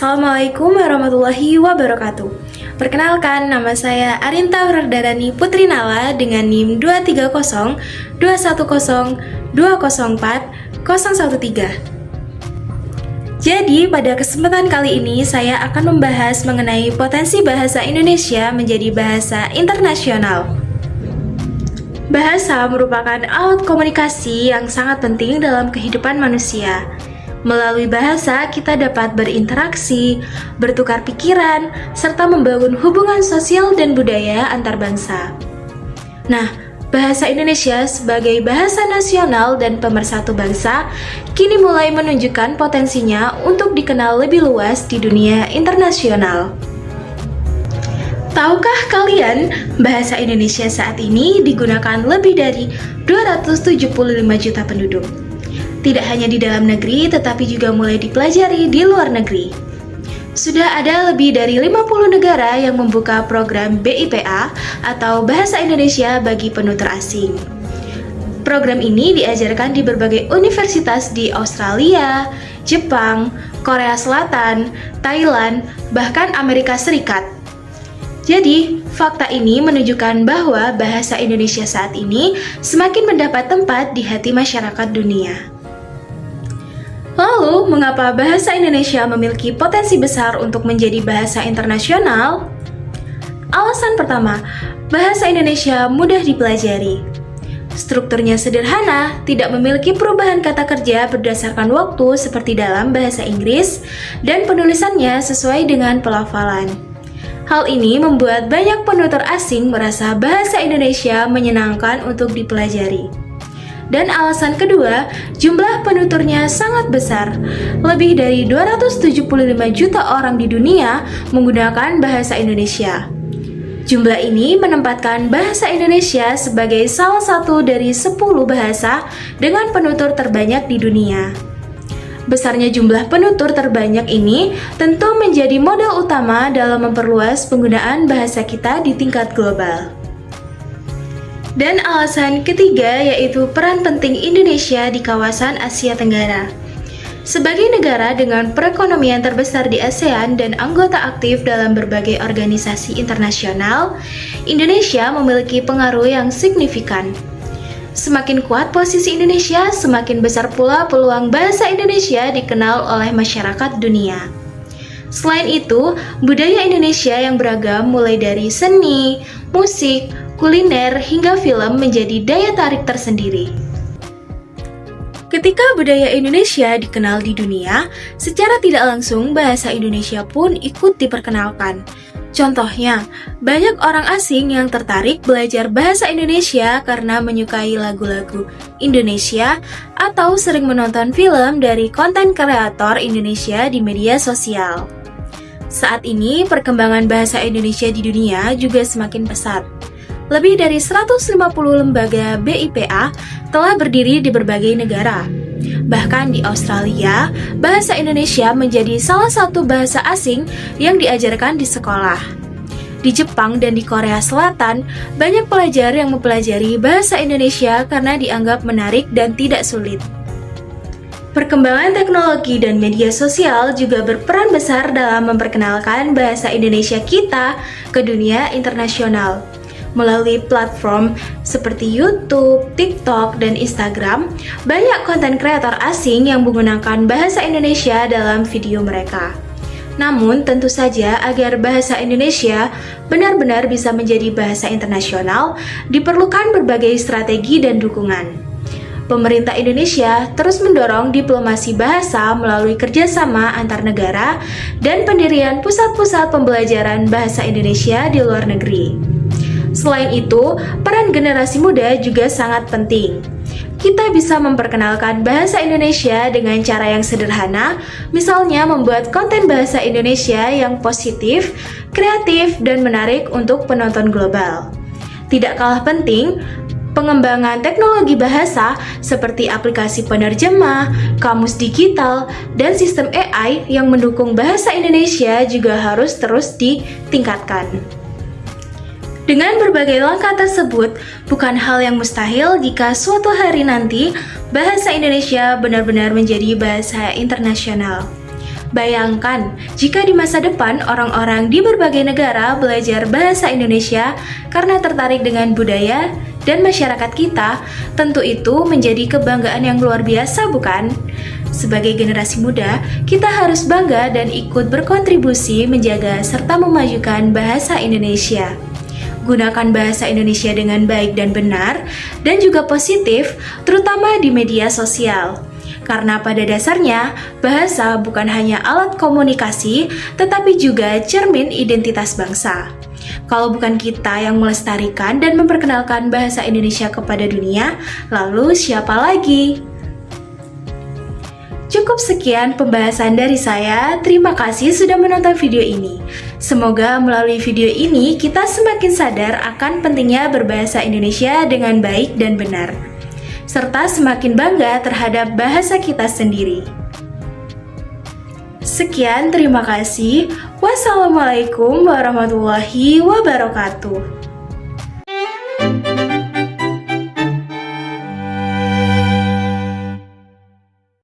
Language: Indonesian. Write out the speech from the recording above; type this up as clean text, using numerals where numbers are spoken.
Assalamualaikum warahmatullahi wabarakatuh. Perkenalkan, nama saya Arinta Wardadani Putri Nala dengan NIM 230 210 204 013. Jadi, pada kesempatan kali ini saya akan membahas mengenai potensi bahasa Indonesia menjadi bahasa internasional. Bahasa merupakan alat komunikasi yang sangat penting dalam kehidupan manusia. Melalui bahasa, kita dapat berinteraksi, bertukar pikiran, serta membangun hubungan sosial dan budaya antar bangsa. Nah, bahasa Indonesia sebagai bahasa nasional dan pemersatu bangsa kini mulai menunjukkan potensinya untuk dikenal lebih luas di dunia internasional. Tahukah kalian, bahasa Indonesia saat ini digunakan lebih dari 275 juta penduduk? Tidak hanya di dalam negeri, tetapi juga mulai dipelajari di luar negeri. Sudah ada lebih dari 50 negara yang membuka program BIPA atau Bahasa Indonesia bagi Penutur Asing. Program ini diajarkan di berbagai universitas di Australia, Jepang, Korea Selatan, Thailand, bahkan Amerika Serikat. Jadi, fakta ini menunjukkan bahwa bahasa Indonesia saat ini semakin mendapat tempat di hati masyarakat dunia. Lalu, mengapa bahasa Indonesia memiliki potensi besar untuk menjadi bahasa internasional? Alasan pertama, bahasa Indonesia mudah dipelajari. Strukturnya sederhana, tidak memiliki perubahan kata kerja berdasarkan waktu seperti dalam bahasa Inggris, dan penulisannya sesuai dengan pelafalan. Hal ini membuat banyak penutur asing merasa bahasa Indonesia menyenangkan untuk dipelajari. Dan alasan kedua, jumlah penuturnya sangat besar. Lebih dari 275 juta orang di dunia menggunakan bahasa Indonesia. Jumlah ini menempatkan bahasa Indonesia sebagai salah satu dari 10 bahasa dengan penutur terbanyak di dunia. Besarnya jumlah penutur terbanyak ini tentu menjadi modal utama dalam memperluas penggunaan bahasa kita di tingkat global. Dan alasan ketiga yaitu peran penting Indonesia di kawasan Asia Tenggara. Sebagai negara dengan perekonomian terbesar di ASEAN dan anggota aktif dalam berbagai organisasi internasional, Indonesia memiliki pengaruh yang signifikan. Semakin kuat posisi Indonesia, semakin besar pula peluang bahasa Indonesia dikenal oleh masyarakat dunia. Selain itu, budaya Indonesia yang beragam mulai dari seni, musik, kuliner, hingga film menjadi daya tarik tersendiri. Ketika budaya Indonesia dikenal di dunia, secara tidak langsung bahasa Indonesia pun ikut diperkenalkan. Contohnya, banyak orang asing yang tertarik belajar bahasa Indonesia karena menyukai lagu-lagu Indonesia atau sering menonton film dari konten kreator Indonesia di media sosial. Saat ini, perkembangan bahasa Indonesia di dunia juga semakin pesat. Lebih dari 150 lembaga BIPA telah berdiri di berbagai negara. Bahkan di Australia, bahasa Indonesia menjadi salah satu bahasa asing yang diajarkan di sekolah. Di Jepang dan di Korea Selatan, banyak pelajar yang mempelajari bahasa Indonesia karena dianggap menarik dan tidak sulit. Perkembangan teknologi dan media sosial juga berperan besar dalam memperkenalkan bahasa Indonesia kita ke dunia internasional. Melalui platform seperti YouTube, TikTok, dan Instagram, banyak konten kreator asing yang menggunakan bahasa Indonesia dalam video mereka. Namun, tentu saja agar bahasa Indonesia benar-benar bisa menjadi bahasa internasional, diperlukan berbagai strategi dan dukungan. Pemerintah Indonesia terus mendorong diplomasi bahasa melalui kerjasama antar negara dan pendirian pusat-pusat pembelajaran bahasa Indonesia di luar negeri. Selain itu, peran generasi muda juga sangat penting. Kita bisa memperkenalkan bahasa Indonesia dengan cara yang sederhana, misalnya membuat konten bahasa Indonesia yang positif, kreatif, dan menarik untuk penonton global. Tidak kalah penting, pengembangan teknologi bahasa seperti aplikasi penerjemah, kamus digital, dan sistem AI yang mendukung bahasa Indonesia juga harus terus ditingkatkan. Dengan berbagai langkah tersebut, bukan hal yang mustahil jika suatu hari nanti bahasa Indonesia benar-benar menjadi bahasa internasional. Bayangkan, jika di masa depan orang-orang di berbagai negara belajar bahasa Indonesia karena tertarik dengan budaya dan masyarakat kita, tentu itu menjadi kebanggaan yang luar biasa, bukan? Sebagai generasi muda, kita harus bangga dan ikut berkontribusi menjaga serta memajukan bahasa Indonesia. Gunakan bahasa Indonesia dengan baik dan benar, dan juga positif, terutama di media sosial. Karena pada dasarnya, bahasa bukan hanya alat komunikasi, tetapi juga cermin identitas bangsa. Kalau bukan kita yang melestarikan dan memperkenalkan bahasa Indonesia kepada dunia, lalu siapa lagi? Cukup sekian pembahasan dari saya. Terima kasih sudah menonton video ini. Semoga melalui video ini kita semakin sadar akan pentingnya berbahasa Indonesia dengan baik dan benar, serta semakin bangga terhadap bahasa kita sendiri. Sekian, terima kasih. Wassalamualaikum warahmatullahi wabarakatuh.